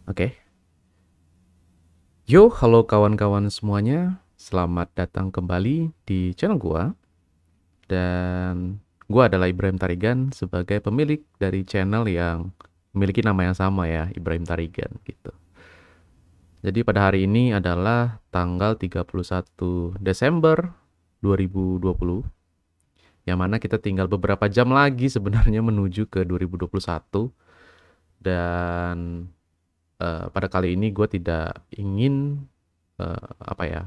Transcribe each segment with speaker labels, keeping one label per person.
Speaker 1: Oke. Yo, halo kawan-kawan semuanya. Selamat datang kembali di channel gua. Dan gua adalah Ibrahim Tarigan sebagai pemilik dari channel yang memiliki nama yang sama ya, Ibrahim Tarigan gitu. Jadi pada hari ini adalah tanggal 31 Desember 2020, yang mana kita tinggal beberapa jam lagi sebenarnya menuju ke 2021. Dan pada kali ini gue tidak ingin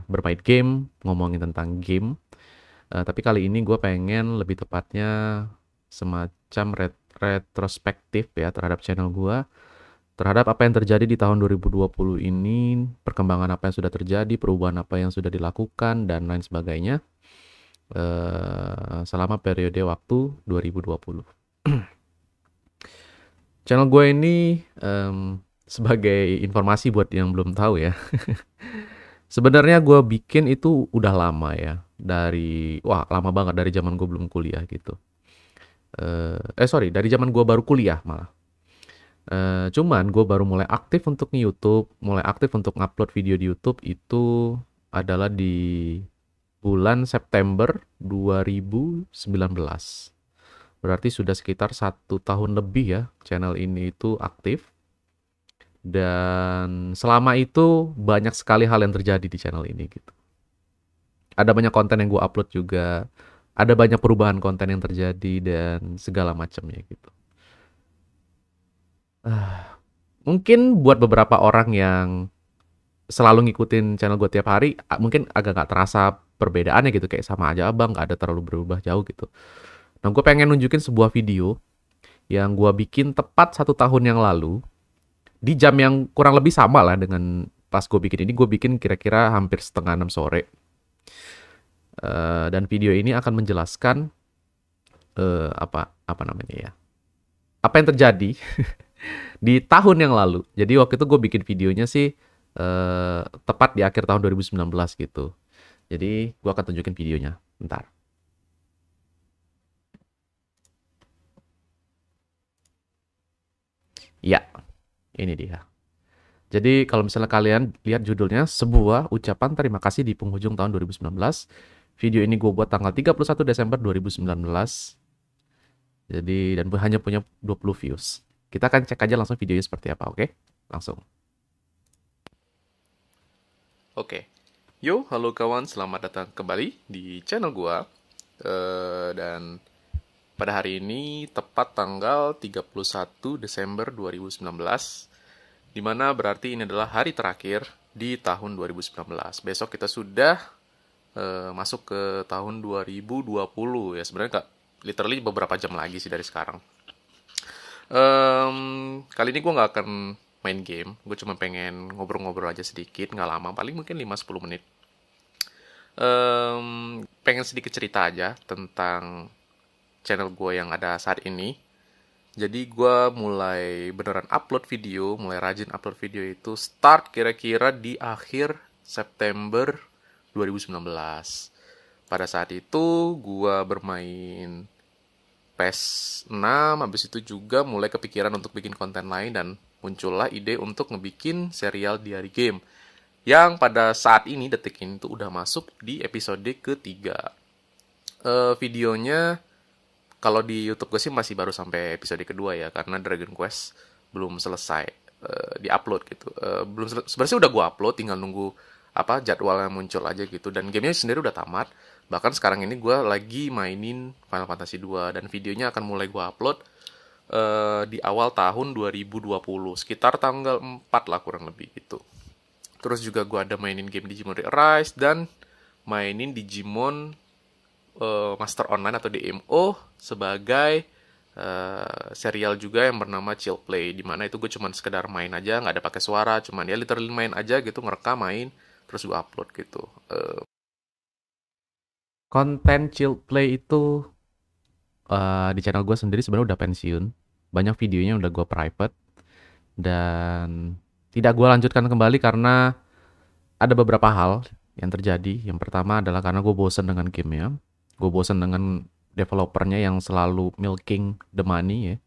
Speaker 1: bermain game, ngomongin tentang game. Tapi kali ini gue pengen lebih tepatnya semacam retrospektif ya terhadap channel gue, terhadap apa yang terjadi di tahun 2020 ini, perkembangan apa yang sudah terjadi, perubahan apa yang sudah dilakukan, dan lain sebagainya selama periode waktu 2020. Channel gue ini sebagai informasi buat yang belum tahu ya. Sebenarnya gue bikin itu udah lama ya, lama banget dari zaman gue belum kuliah gitu. Dari zaman gue baru kuliah malah. Cuman gue baru mulai aktif untuk YouTube, mulai aktif untuk ngupload video di YouTube itu adalah di bulan September 2019. Berarti sudah sekitar 1 tahun lebih ya channel ini itu aktif. Dan selama itu banyak sekali hal yang terjadi di channel ini gitu. Ada banyak konten yang gue upload juga, ada banyak perubahan konten yang terjadi dan segala macamnya gitu. Mungkin buat beberapa orang yang selalu ngikutin channel gue tiap hari, mungkin agak gak terasa perbedaannya gitu, kayak sama aja abang, gak ada terlalu berubah jauh gitu. Nah, gue pengen nunjukin sebuah video yang gue bikin tepat 1 tahun yang lalu, di jam yang kurang lebih sama lah dengan pas gue bikin ini. Gue bikin kira-kira hampir setengah 6 sore. Dan video ini akan menjelaskan apa namanya ya, apa yang terjadi di tahun yang lalu. Jadi waktu itu gue bikin videonya sih tepat di akhir tahun 2019 gitu. Jadi gue akan tunjukin videonya. Bentar. Ya, ini dia. Jadi kalau misalnya kalian lihat judulnya, sebuah ucapan terima kasih di penghujung tahun 2019. Video ini gue buat tanggal 31 Desember 2019. Jadi, dan hanya punya 20 views. Kita akan cek aja langsung videonya seperti apa, oke? Langsung. Oke. Yo, halo kawan, selamat datang kembali di channel gua. Dan pada hari ini tepat tanggal 31 Desember 2019, dimana berarti ini adalah hari terakhir di tahun 2019. Besok kita sudah masuk ke tahun 2020 ya. Sebenarnya literally beberapa jam lagi sih dari sekarang. Kali ini gue nggak akan main game. Gue cuma pengen ngobrol-ngobrol aja sedikit, nggak lama, paling mungkin 5-10 menit. Pengen sedikit cerita aja tentang channel gue yang ada saat ini. Jadi gue mulai beneran upload video, mulai rajin upload video itu start kira-kira di akhir September 2019. Pada saat itu gue bermain PES 6, habis itu juga mulai kepikiran untuk bikin konten lain dan muncullah ide untuk ngebikin serial diary game. Yang pada saat ini, detik ini tuh udah masuk di episode ketiga. Videonya kalau di YouTube gue sih masih baru sampai episode kedua ya, karena Dragon Quest belum selesai di-upload gitu. Sebenarnya udah gue upload, tinggal nunggu jadwalnya muncul aja gitu. Dan gamenya sendiri udah tamat. Bahkan sekarang ini gue lagi mainin Final Fantasy 2 dan videonya akan mulai gue upload di awal tahun 2020, sekitar tanggal 4 lah kurang lebih gitu. Terus juga gue ada mainin game Digimon Rise dan mainin Digimon Master Online atau DMO sebagai serial juga yang bernama Chill Play, dimana itu gue cuman sekedar main aja, nggak ada pakai suara, cuman ya literally main aja gitu, ngerekam main terus gue upload gitu. Konten Chill Play itu di channel gue sendiri sebenarnya udah pensiun, banyak videonya udah gue private dan tidak gue lanjutkan kembali karena ada beberapa hal yang terjadi. Yang pertama adalah karena gue bosen dengan gamenya, gue bosen dengan developernya yang selalu milking the money ya.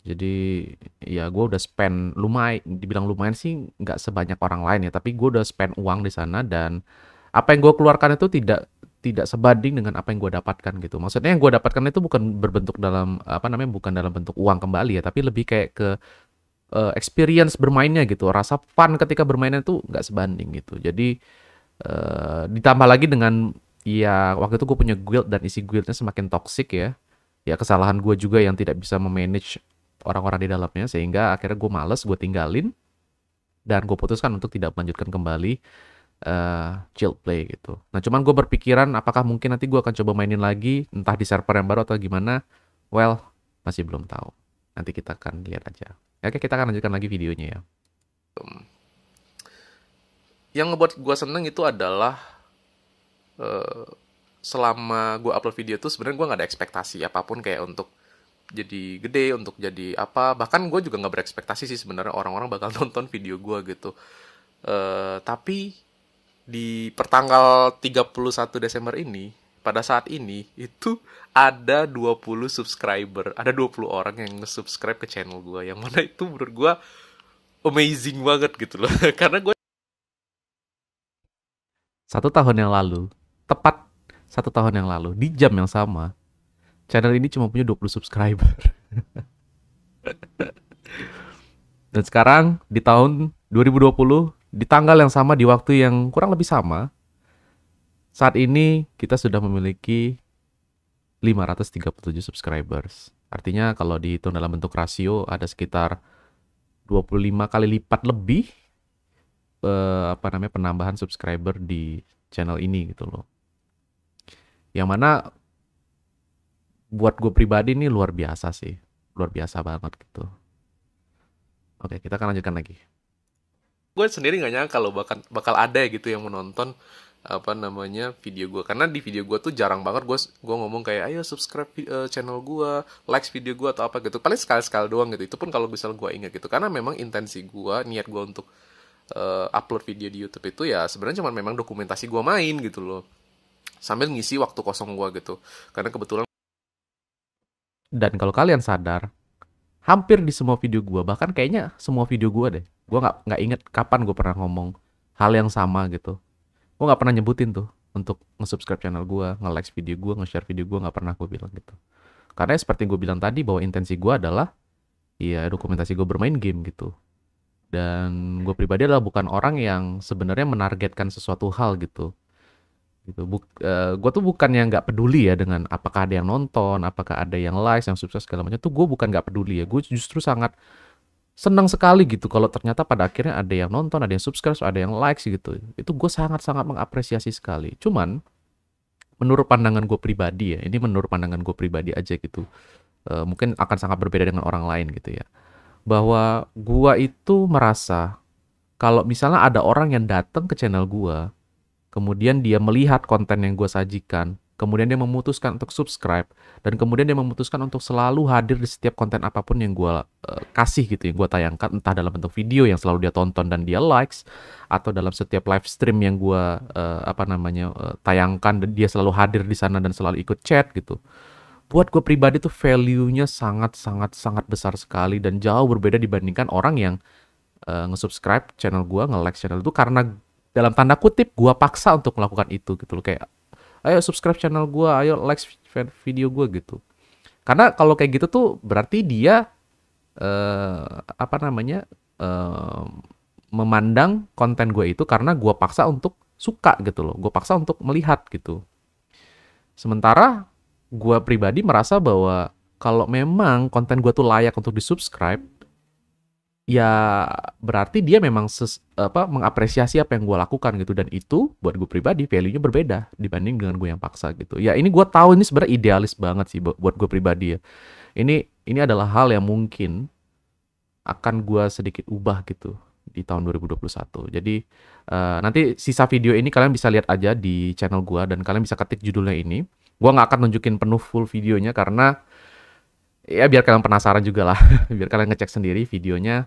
Speaker 1: Jadi ya gue udah spend lumayan, dibilang lumayan sih nggak sebanyak orang lain ya, tapi gue udah spend uang di sana dan apa yang gue keluarkan itu tidak sebanding dengan apa yang gue dapatkan gitu. Maksudnya yang gue dapatkan itu bukan berbentuk dalam apa namanya, bukan dalam bentuk uang kembali ya, tapi lebih kayak ke experience bermainnya gitu. Rasa fun ketika bermainnya itu nggak sebanding gitu. Jadi ditambah lagi dengan ya waktu itu gue punya guild dan isi guildnya semakin toxic ya. Ya kesalahan gue juga yang tidak bisa memanage orang-orang di dalamnya sehingga akhirnya gue males, gue tinggalin dan gue putuskan untuk tidak melanjutkan kembali chill play gitu. Nah cuman gue berpikiran apakah mungkin nanti gue akan coba mainin lagi entah di server yang baru atau gimana. Well, masih belum tahu. Nanti kita akan lihat aja. Oke, kita akan lanjutkan lagi videonya ya. Yang ngebuat gue seneng itu adalah selama gue upload video tuh sebenarnya gue nggak ada ekspektasi apapun kayak untuk jadi gede, untuk jadi apa. Bahkan gue juga nggak berekspektasi sih sebenarnya orang-orang bakal nonton video gue gitu. Tapi di pertanggal 31 Desember ini, pada saat ini, itu ada 20 subscriber. Ada 20 orang yang nge-subscribe ke channel gue. Yang mana itu menurut gue amazing banget gitu loh. Karena gue 1 tahun yang lalu, tepat 1 tahun yang lalu, di jam yang sama, channel ini cuma punya 20 subscriber. Dan sekarang di tahun 2020, di tanggal yang sama, di waktu yang kurang lebih sama, saat ini kita sudah memiliki 537 subscribers. Artinya kalau dihitung dalam bentuk rasio ada sekitar 25 kali lipat lebih penambahan subscriber di channel ini gitu loh. Yang mana buat gue pribadi ini luar biasa sih. Luar biasa banget gitu. Oke, kita akan lanjutkan lagi. Gue sendiri nggak nyangka kalau bakal ada gitu yang menonton apa namanya video gue, karena di video gue tuh jarang banget gue ngomong kayak ayo subscribe channel gue, like video gue atau apa gitu, paling sekali doang gitu. Itu pun kalau misal gue ingat gitu, karena memang intensi gue, niat gue untuk upload video di YouTube itu ya sebenarnya cuma memang dokumentasi gue main gitu loh, sambil ngisi waktu kosong gue gitu. Karena kebetulan, dan kalau kalian sadar, hampir di semua video gue, bahkan kayaknya semua video gue deh, gue nggak inget kapan gue pernah ngomong hal yang sama gitu. Gue nggak pernah nyebutin tuh untuk nge-subscribe channel gue, nge-like video gue, nge-share video gue, nggak pernah gue bilang gitu. Karena seperti gue bilang tadi bahwa intensi gue adalah ya dokumentasi gue bermain game gitu. Dan gue pribadi adalah bukan orang yang sebenarnya menargetkan sesuatu hal gitu. Gue tuh bukan yang nggak peduli ya dengan apakah ada yang nonton, apakah ada yang like, yang sukses segala macam. Tuh gue bukan nggak peduli ya. Gue justru sangat senang sekali gitu kalau ternyata pada akhirnya ada yang nonton, ada yang subscribe, ada yang likes gitu. Itu gue sangat-sangat mengapresiasi sekali. Cuman menurut pandangan gue pribadi ya, ini menurut pandangan gue pribadi aja gitu. Mungkin akan sangat berbeda dengan orang lain gitu ya. Bahwa gue itu merasa kalau misalnya ada orang yang datang ke channel gue, kemudian dia melihat konten yang gue sajikan, kemudian dia memutuskan untuk subscribe, dan kemudian dia memutuskan untuk selalu hadir di setiap konten apapun yang gue kasih gitu, yang gue tayangkan, entah dalam bentuk video yang selalu dia tonton dan dia likes, atau dalam setiap live stream yang gue tayangkan dan dia selalu hadir di sana dan selalu ikut chat gitu. Buat gue pribadi tuh value-nya sangat besar sekali dan jauh berbeda dibandingkan orang yang nge-subscribe channel gue, nge-like channel itu karena dalam tanda kutip gue paksa untuk melakukan itu gitu loh, kayak ayo subscribe channel gue, ayo like video gue gitu. Karena kalau kayak gitu tuh berarti dia memandang konten gue itu karena gue paksa untuk suka gitu loh, gue paksa untuk melihat gitu. Sementara gue pribadi merasa bahwa kalau memang konten gue tuh layak untuk di-subscribe, ya berarti dia memang mengapresiasi apa yang gue lakukan gitu. Dan itu buat gue pribadi value-nya berbeda dibanding dengan gue yang paksa gitu. Ya ini gue tahu ini sebenarnya idealis banget sih buat gue pribadi ya. Ini adalah hal yang mungkin akan gue sedikit ubah gitu di tahun 2021. Jadi nanti sisa video ini kalian bisa lihat aja di channel gue dan kalian bisa ketik judulnya ini. Gue nggak akan nunjukin penuh full videonya karena ya biar kalian penasaran juga lah. Biar kalian ngecek sendiri videonya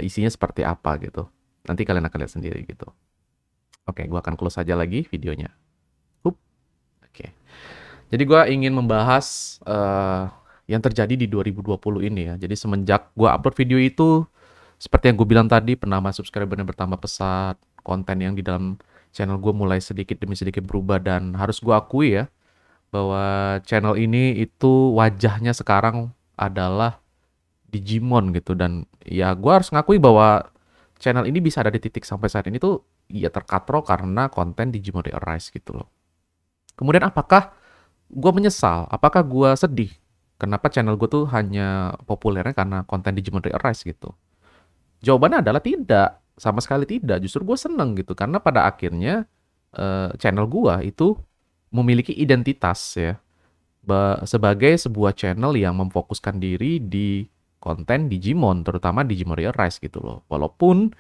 Speaker 1: isinya seperti apa gitu. Nanti kalian akan lihat sendiri gitu. Oke, gue akan close aja lagi videonya. Oke. Jadi gue ingin membahas yang terjadi di 2020 ini ya. Jadi semenjak gue upload video itu, seperti yang gue bilang tadi, penambah subscribernya bertambah pesat, konten yang di dalam channel gue mulai sedikit demi sedikit berubah, dan harus gue akui ya, bahwa channel ini itu wajahnya sekarang adalah Digimon gitu. Dan ya gue harus ngakui bahwa channel ini bisa ada di titik sampai saat ini tuh ya terkatrol karena konten Digimon Re-Arise gitu loh. Kemudian apakah gue menyesal? Apakah gue sedih? Kenapa channel gue tuh hanya populernya karena konten Digimon Re-Arise gitu? Jawabannya adalah tidak, sama sekali tidak. Justru gue seneng gitu karena pada akhirnya channel gue itu memiliki identitas ya, sebagai sebuah channel yang memfokuskan diri di konten Digimon, terutama Digimon Re-Arise gitu loh. Walaupun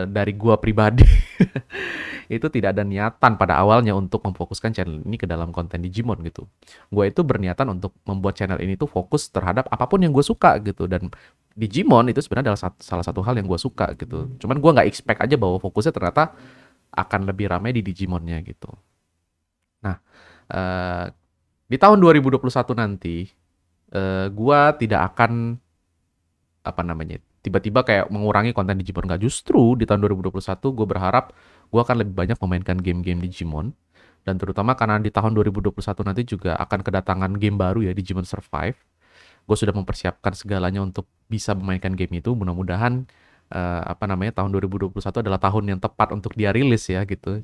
Speaker 1: dari gua pribadi itu tidak ada niatan pada awalnya untuk memfokuskan channel ini ke dalam konten Digimon gitu. Gua itu berniatan untuk membuat channel ini tuh fokus terhadap apapun yang gue suka gitu, dan Digimon itu sebenarnya adalah salah satu hal yang gue suka gitu. Cuman gua nggak expect aja bahwa fokusnya ternyata akan lebih ramai di Digimonnya gitu. Nah, eh, di tahun 2021 nanti, gua tidak akan apa namanya, tiba-tiba kayak mengurangi konten Digimon. Nggak, justru di tahun 2021 gue berharap gue akan lebih banyak memainkan game-game Digimon, dan terutama karena di tahun 2021 nanti juga akan kedatangan game baru ya, Digimon Survive. Gue sudah mempersiapkan segalanya untuk bisa memainkan game itu. Mudah-mudahan apa namanya, tahun 2021 adalah tahun yang tepat untuk dia rilis ya gitu.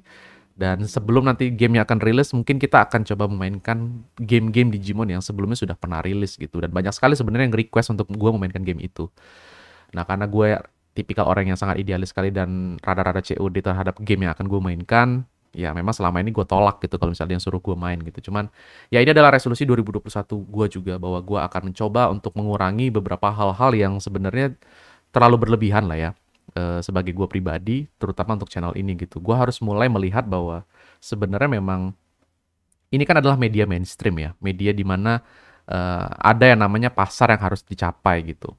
Speaker 1: Dan sebelum nanti gamenya akan rilis, mungkin kita akan coba memainkan game-game Digimon yang sebelumnya sudah pernah rilis gitu. Dan banyak sekali sebenarnya yang request untuk gue memainkan game itu. Nah, karena gue tipikal orang yang sangat idealis sekali dan rada-rada COD terhadap game yang akan gue mainkan, ya memang selama ini gue tolak gitu kalau misalnya yang suruh gue main gitu. Cuman ya ini adalah resolusi 2021 gue juga, bahwa gue akan mencoba untuk mengurangi beberapa hal-hal yang sebenarnya terlalu berlebihan lah ya, sebagai gue pribadi, terutama untuk channel ini gitu. Gue harus mulai melihat bahwa sebenarnya memang ini kan adalah media mainstream ya, media di mana ada yang namanya pasar yang harus dicapai gitu.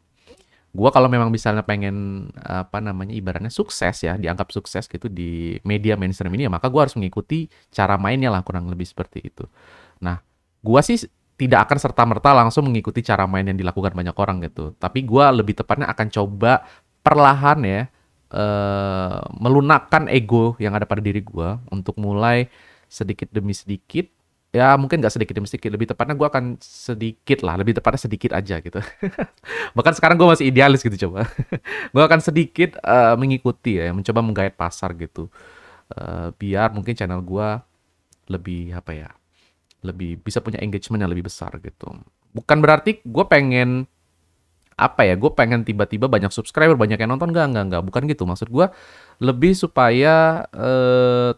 Speaker 1: Gua kalau memang misalnya pengen apa namanya, ibaratnya sukses ya, dianggap sukses gitu di media mainstream ini, ya maka gua harus mengikuti cara mainnya lah, kurang lebih seperti itu. Nah, gua sih tidak akan serta-merta langsung mengikuti cara main yang dilakukan banyak orang gitu. Tapi gua lebih tepatnya akan coba perlahan ya, melunakkan ego yang ada pada diri gua untuk mulai sedikit demi sedikit, ya mungkin nggak sedikit demi sedikit, lebih tepatnya gua akan sedikit lah, lebih tepatnya sedikit aja gitu. Bahkan sekarang gue masih idealis gitu coba. Gue akan sedikit mengikuti ya, mencoba menggait pasar gitu. Biar mungkin channel gue lebih apa ya, lebih bisa punya engagement yang lebih besar gitu. Bukan berarti gue pengen apa ya, gue pengen tiba-tiba banyak subscriber, banyak yang nonton, enggak, bukan gitu. Maksud gue lebih supaya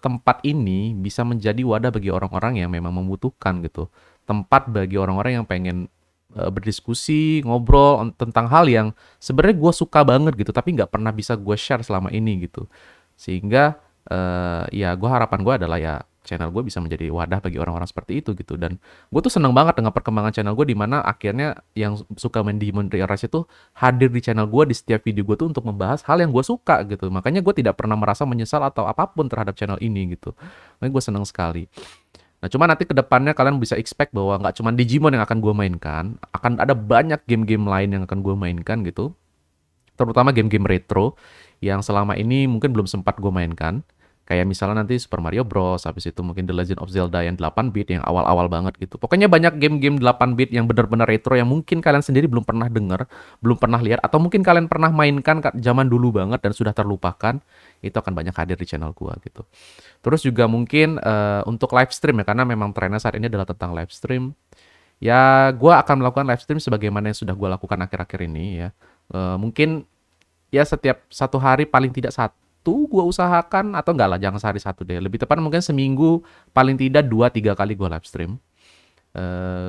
Speaker 1: tempat ini bisa menjadi wadah bagi orang-orang yang memang membutuhkan gitu. Tempat bagi orang-orang yang pengen berdiskusi, ngobrol tentang hal yang sebenarnya gue suka banget gitu, tapi nggak pernah bisa gue share selama ini gitu. Sehingga ya gue, harapan gue adalah ya channel gue bisa menjadi wadah bagi orang-orang seperti itu gitu. Dan gue tuh seneng banget dengan perkembangan channel gue, di mana akhirnya yang suka main Digimon Re-Arise itu hadir di channel gue di setiap video gue tuh untuk membahas hal yang gue suka gitu. Makanya gue tidak pernah merasa menyesal atau apapun terhadap channel ini gitu. Makanya gue seneng sekali. Nah, cuma nanti ke depannya kalian bisa expect bahwa nggak cuma Digimon yang akan gue mainkan, akan ada banyak game-game lain yang akan gue mainkan gitu. Terutama game-game retro yang selama ini mungkin belum sempat gue mainkan. Kayak misalnya nanti Super Mario Bros, habis itu mungkin The Legend of Zelda yang 8-bit yang awal-awal banget gitu. Pokoknya banyak game-game 8-bit yang benar-benar retro yang mungkin kalian sendiri belum pernah denger, belum pernah lihat, atau mungkin kalian pernah mainkan zaman dulu banget dan sudah terlupakan. Itu akan banyak hadir di channel gua gitu. Terus juga mungkin untuk live stream ya, karena memang trennya saat ini adalah tentang live stream. Ya, gua akan melakukan live stream sebagaimana yang sudah gua lakukan akhir-akhir ini ya. Mungkin ya setiap satu hari paling tidak satu gue usahakan, atau enggak lah, jangan sehari satu deh, lebih tepat mungkin seminggu paling tidak 2-3 kali gue live stream.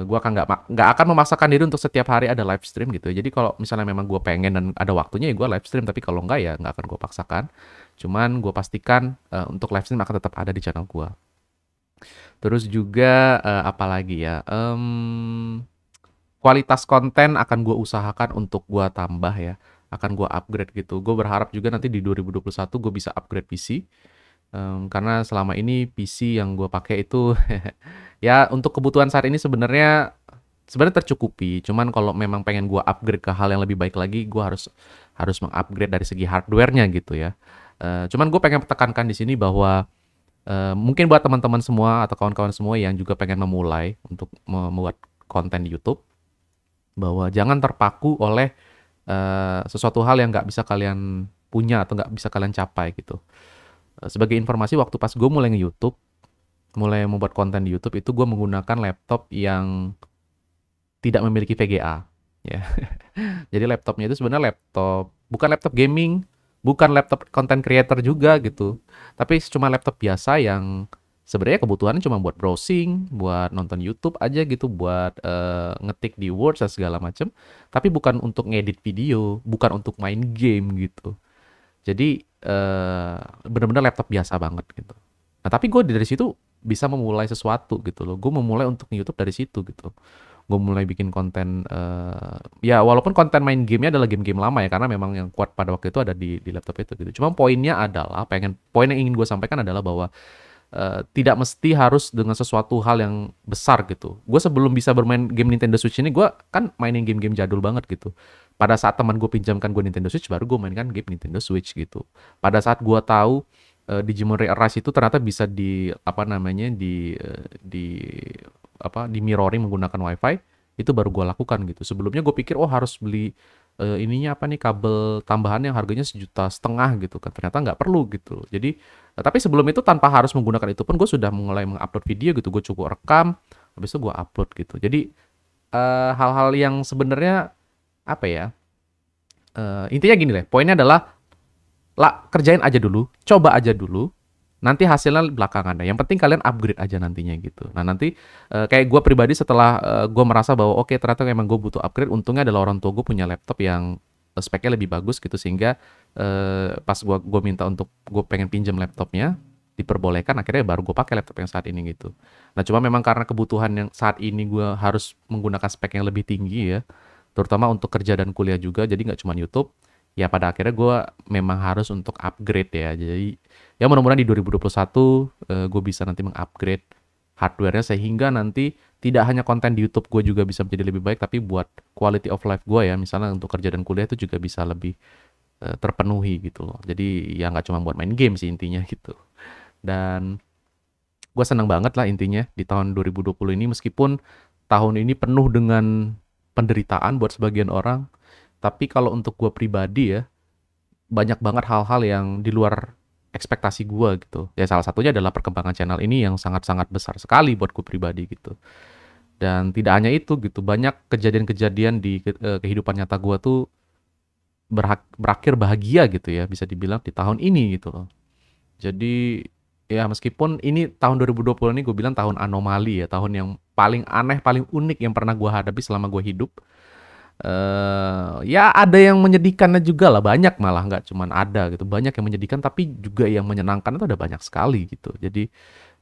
Speaker 1: Gue akan nggak akan memaksakan diri untuk setiap hari ada live stream gitu. Jadi kalau misalnya memang gue pengen dan ada waktunya ya gue live stream, tapi kalau enggak ya nggak akan gue paksakan. Cuman gue pastikan untuk live stream akan tetap ada di channel gue. Terus juga apa lagi ya, kualitas konten akan gue usahakan untuk gue tambah ya, akan gue upgrade gitu. Gue berharap juga nanti di 2021 gue bisa upgrade PC. Karena selama ini PC yang gue pakai itu ya untuk kebutuhan saat ini sebenarnya sebenarnya tercukupi. Cuman kalau memang pengen gua upgrade ke hal yang lebih baik lagi, gua harus harus mengupgrade dari segi hardware-nya gitu ya. Cuman gue pengen tekankan di sini bahwa mungkin buat teman-teman semua atau kawan-kawan semua yang juga pengen memulai untuk membuat konten di YouTube, bahwa jangan terpaku oleh sesuatu hal yang nggak bisa kalian punya atau nggak bisa kalian capai gitu. Sebagai informasi, waktu pas gue mulai nge-YouTube, mulai membuat konten di YouTube itu gue menggunakan laptop yang tidak memiliki VGA. Ya. Jadi laptopnya itu sebenarnya bukan laptop gaming, bukan laptop content creator juga gitu. Tapi cuma laptop biasa yang sebenarnya kebutuhannya cuma buat browsing, buat nonton YouTube aja gitu, buat ngetik di Word dan segala macem. Tapi bukan untuk ngedit video, bukan untuk main game gitu. Jadi bener-bener laptop biasa banget gitu. Nah tapi gue dari situ bisa memulai sesuatu gitu loh. Gue memulai untuk YouTube dari situ gitu. Gue mulai bikin konten, ya walaupun konten main gamenya adalah game-game lama ya, karena memang yang kuat pada waktu itu ada di laptop itu gitu. Cuma poinnya adalah, poin yang ingin gue sampaikan adalah bahwa tidak mesti harus dengan sesuatu hal yang besar gitu. Gue sebelum bisa bermain game Nintendo Switch ini, gue kan mainin game-game jadul banget gitu. Pada saat teman gue pinjamkan gue Nintendo Switch, baru gue mainkan game Nintendo Switch gitu. Pada saat gue tahu Digimon Rise itu ternyata bisa di apa namanya di mirroring menggunakan WiFi, itu baru gue lakukan gitu. Sebelumnya gue pikir oh harus beli ininya apa nih, kabel tambahan yang harganya 1,5 juta gitu kan, ternyata nggak perlu gitu. Jadi tapi sebelum itu tanpa harus menggunakan itu pun gue sudah mulai mengupload video gitu. Gue cukup rekam, habis itu gue upload gitu. Jadi hal-hal yang sebenarnya apa ya, intinya gini deh, poinnya adalah kerjain aja dulu, coba aja dulu, nanti hasilnya belakangan deh. Yang penting kalian upgrade aja nantinya gitu. Nah nanti kayak gue pribadi setelah gue merasa bahwa oke, ternyata memang gue butuh upgrade, untungnya adalah orang tua gue punya laptop yang speknya lebih bagus gitu, sehingga pas gue minta untuk gue pengen pinjam laptopnya, diperbolehkan, akhirnya baru gue pakai laptop yang saat ini gitu. Nah cuma memang karena kebutuhan yang saat ini gue harus menggunakan spek yang lebih tinggi ya, terutama untuk kerja dan kuliah juga, jadi nggak cuma YouTube. Ya pada akhirnya gue memang harus untuk upgrade ya. Jadi ya mudah-mudahan di 2021 gue bisa nanti mengupgrade hardware-nya, sehingga nanti tidak hanya konten di YouTube gue juga bisa menjadi lebih baik, tapi buat quality of life gue ya, misalnya untuk kerja dan kuliah itu juga bisa lebih terpenuhi gitu loh. Jadi ya nggak cuma buat main game sih intinya gitu. Dan gue senang banget lah intinya di tahun 2020 ini, meskipun tahun ini penuh dengan penderitaan buat sebagian orang, tapi kalau untuk gue pribadi ya, banyak banget hal-hal yang di luar ekspektasi gue gitu. Ya salah satunya adalah perkembangan channel ini yang sangat-sangat besar sekali buat gue pribadi gitu. Dan tidak hanya itu gitu, banyak kejadian-kejadian di kehidupan nyata gue tuh berakhir bahagia gitu ya, bisa dibilang di tahun ini gitu loh. Jadi ya meskipun ini tahun 2020 ini gue bilang tahun anomali ya, tahun yang paling aneh, paling unik yang pernah gue hadapi selama gue hidup. Ya ada yang menyedihkannya juga lah, banyak malah, nggak cuman ada gitu, banyak yang menyedihkan tapi juga yang menyenangkan itu ada banyak sekali gitu. Jadi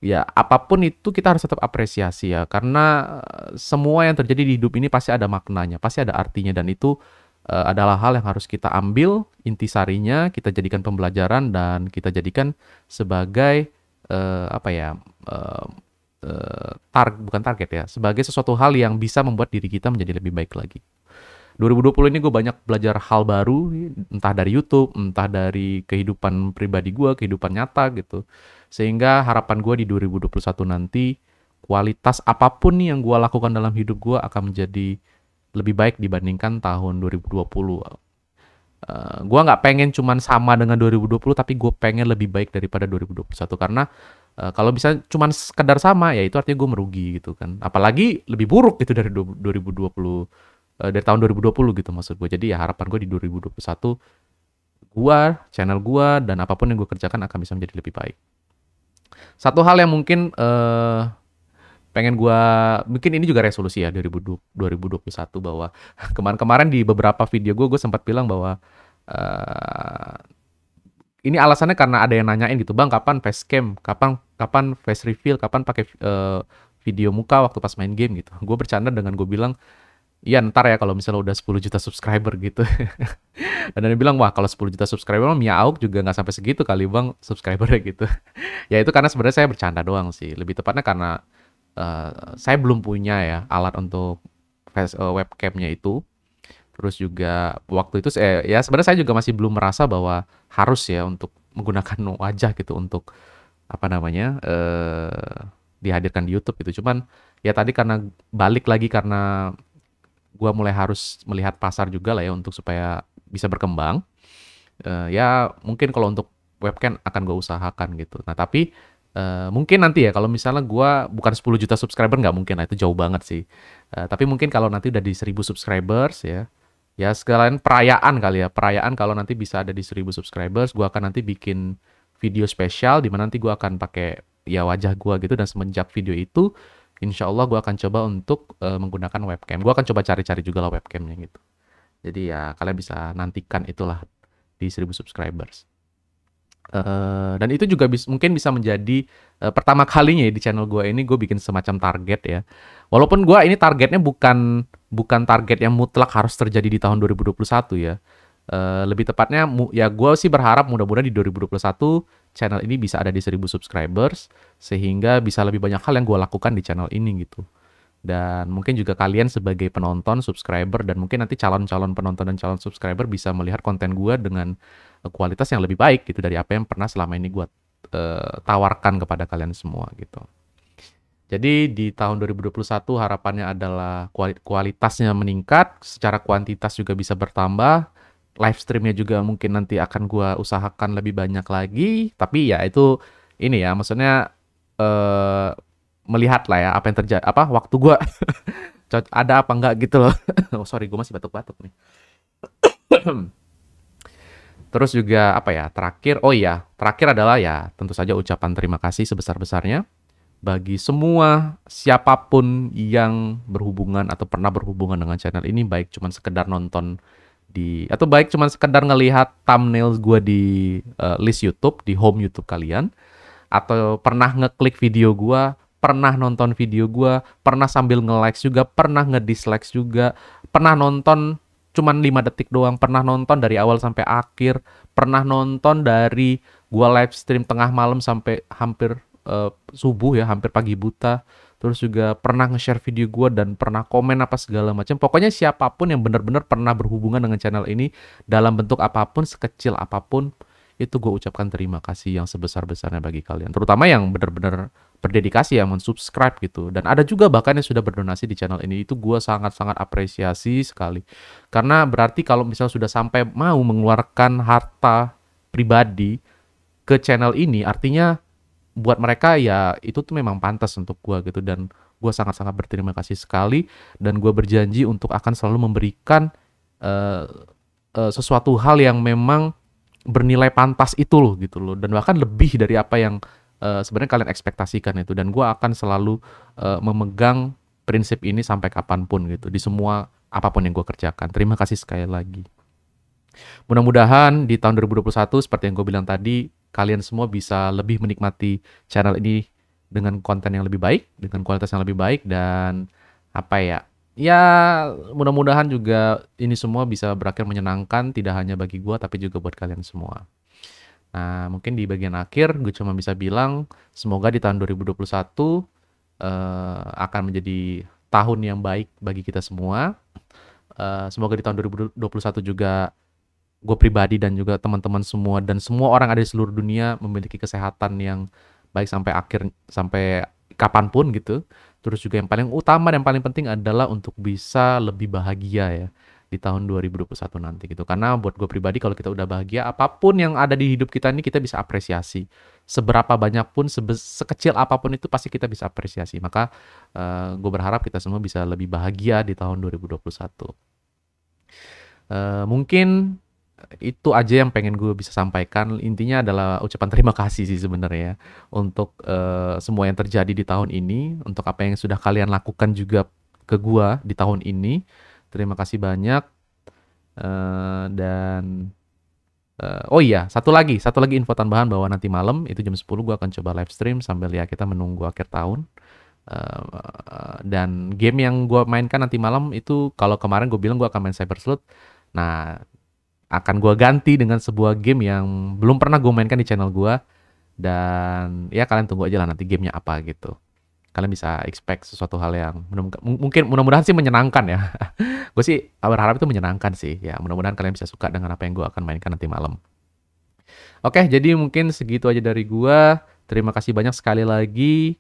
Speaker 1: ya apapun itu kita harus tetap apresiasi ya, karena semua yang terjadi di hidup ini pasti ada maknanya, pasti ada artinya, dan itu adalah hal yang harus kita ambil intisarinya, kita jadikan pembelajaran, dan kita jadikan sebagai apa ya, bukan target ya, sebagai sesuatu hal yang bisa membuat diri kita menjadi lebih baik lagi. 2020 ini gue banyak belajar hal baru, entah dari YouTube, entah dari kehidupan pribadi gue, kehidupan nyata gitu. Sehingga harapan gue di 2021 nanti, kualitas apapun nih yang gue lakukan dalam hidup gue akan menjadi lebih baik dibandingkan tahun 2020. Gue nggak pengen cuman sama dengan 2020, tapi gue pengen lebih baik daripada 2021. Karena kalau bisa cuman sekedar sama, ya itu artinya gue merugi gitu kan. Apalagi lebih buruk gitu dari 2020, dari tahun 2020 gitu maksud gue. Jadi ya harapan gue di 2021, gue, channel gue, dan apapun yang gue kerjakan akan bisa menjadi lebih baik. Satu hal yang mungkin pengen gue, mungkin ini juga resolusi ya 2021, bahwa kemarin-kemarin di beberapa video gue sempat bilang bahwa ini alasannya karena ada yang nanyain gitu, bang kapan facecam, kapan face reveal, kapan pakai video muka waktu pas main game gitu. Gue bercanda dengan gue bilang, iya ntar ya kalau misalnya udah 10 juta subscriber gitu. Dan dia bilang, wah kalau 10 juta subscriber Mia Auk juga nggak sampai segitu kali bang subscribernya gitu. Ya itu karena sebenarnya saya bercanda doang sih. Lebih tepatnya karena saya belum punya ya alat untuk webcamnya itu. Terus juga waktu itu ya sebenarnya saya juga masih belum merasa bahwa harus ya untuk menggunakan wajah gitu untuk apa namanya dihadirkan di YouTube gitu. Cuman ya tadi karena balik lagi karena gua mulai harus melihat pasar juga lah ya untuk supaya bisa berkembang. Ya mungkin kalau untuk webcam akan gue usahakan gitu. Nah tapi mungkin nanti ya kalau misalnya gua bukan 10 juta subscriber nggak mungkin lah itu jauh banget sih. Tapi mungkin kalau nanti udah di 1000 subscribers ya, ya sekalian perayaan kali ya. Perayaan kalau nanti bisa ada di 1000 subscribers, gua akan nanti bikin video spesial di mana nanti gua akan pakai ya wajah gua gitu dan semenjak video itu insya Allah gua akan coba untuk menggunakan webcam. Gua akan coba cari-cari juga lah webcamnya gitu. Jadi ya kalian bisa nantikan itulah di 1000 subscribers. Dan itu juga mungkin bisa menjadi pertama kalinya ya di channel gue ini gue bikin semacam target ya. Walaupun gue ini targetnya bukan bukan target yang mutlak harus terjadi di tahun 2021 ya. Lebih tepatnya ya gue sih berharap mudah-mudahan di 2021 channel ini bisa ada di 1000 subscribers sehingga bisa lebih banyak hal yang gue lakukan di channel ini gitu. Dan mungkin juga kalian sebagai penonton, subscriber, dan mungkin nanti calon-calon penonton dan calon subscriber bisa melihat konten gue dengan kualitas yang lebih baik gitu dari apa yang pernah selama ini gue tawarkan kepada kalian semua gitu. Jadi di tahun 2021 harapannya adalah kualitasnya meningkat, secara kuantitas juga bisa bertambah, live streamnya juga mungkin nanti akan gue usahakan lebih banyak lagi, tapi ya itu ini ya maksudnya eh, melihat lah ya apa yang terjadi apa waktu gua ada apa enggak gitu loh. Oh, sorry gue masih batuk-batuk nih. Terus juga apa ya terakhir, oh iya terakhir adalah ya tentu saja ucapan terima kasih sebesar-besarnya bagi semua siapapun yang berhubungan atau pernah berhubungan dengan channel ini, baik cuman sekedar nonton di atau baik cuman sekedar ngelihat thumbnail gue di list YouTube di home YouTube kalian, atau pernah ngeklik video gua, pernah nonton video gua, pernah sambil nge-likes juga, pernah nge-dislikes juga, pernah nonton cuman 5 detik doang, pernah nonton dari awal sampai akhir, pernah nonton dari gua live stream tengah malam sampai hampir subuh ya, hampir pagi buta. Terus juga pernah nge-share video gua dan pernah komen apa segala macam. Pokoknya siapapun yang benar-benar pernah berhubungan dengan channel ini dalam bentuk apapun, sekecil apapun, itu gue ucapkan terima kasih yang sebesar-besarnya bagi kalian. Terutama yang benar-benar berdedikasi ya, mensubscribe gitu. Dan ada juga bahkan yang sudah berdonasi di channel ini. Itu gue sangat-sangat apresiasi sekali. Karena berarti kalau misalnya sudah sampai mau mengeluarkan harta pribadi ke channel ini, artinya buat mereka ya itu tuh memang pantas untuk gue gitu. Dan gue sangat-sangat berterima kasih sekali. Dan gue berjanji untuk akan selalu memberikan sesuatu hal yang memang bernilai pantas itu loh gitu loh, dan bahkan lebih dari apa yang sebenarnya kalian ekspektasikan itu. Dan gue akan selalu memegang prinsip ini sampai kapanpun gitu di semua apapun yang gue kerjakan. Terima kasih sekali lagi. Mudah-mudahan di tahun 2021 seperti yang gue bilang tadi, kalian semua bisa lebih menikmati channel ini dengan konten yang lebih baik, dengan kualitas yang lebih baik, dan apa ya, ya mudah-mudahan juga ini semua bisa berakhir menyenangkan, tidak hanya bagi gue tapi juga buat kalian semua. Nah mungkin di bagian akhir gue cuma bisa bilang semoga di tahun 2021 akan menjadi tahun yang baik bagi kita semua. Semoga di tahun 2021 juga gue pribadi dan juga teman-teman semua dan semua orang ada di seluruh dunia memiliki kesehatan yang baik sampai akhir, sampai kapanpun gitu. Terus juga yang paling utama dan paling penting adalah untuk bisa lebih bahagia ya di tahun 2021 nanti gitu. Karena buat gue pribadi kalau kita udah bahagia, apapun yang ada di hidup kita ini kita bisa apresiasi. Seberapa banyak pun, sekecil apapun itu pasti kita bisa apresiasi. Maka gue berharap kita semua bisa lebih bahagia di tahun 2021. Mungkin itu aja yang pengen gue bisa sampaikan. Intinya adalah ucapan terima kasih sih sebenarnya untuk semua yang terjadi di tahun ini, untuk apa yang sudah kalian lakukan juga ke gue di tahun ini. Terima kasih banyak. Dan oh iya, satu lagi info tambahan bahwa nanti malam itu jam 10 gue akan coba live stream sambil ya kita menunggu akhir tahun. Dan game yang gue mainkan nanti malam itu, kalau kemarin gue bilang gue akan main Cyber Sleuth, nah akan gue ganti dengan sebuah game yang belum pernah gue mainkan di channel gue. Dan ya kalian tunggu aja lah nanti gamenya apa gitu. kalian bisa expect sesuatu hal yang mungkin mudah-mudahan sih menyenangkan ya. Gue sih berharap itu menyenangkan sih. Ya, mudah-mudahan kalian bisa suka dengan apa yang gue akan mainkan nanti malam. Oke, jadi mungkin segitu aja dari gua. Terima kasih banyak sekali lagi.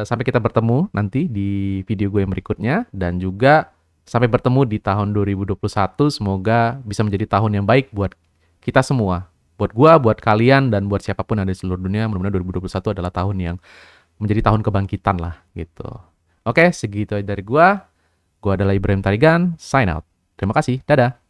Speaker 1: Sampai kita bertemu nanti di video gue yang berikutnya. Dan juga sampai bertemu di tahun 2021. Semoga bisa menjadi tahun yang baik buat kita semua. Buat gua, buat kalian, dan buat siapapun yang ada di seluruh dunia. Mudah-mudahan 2021 adalah tahun yang menjadi tahun kebangkitan lah gitu. Oke, segitu aja dari gua. Gua adalah Ibrahim Tarigan, sign out. Terima kasih, dadah.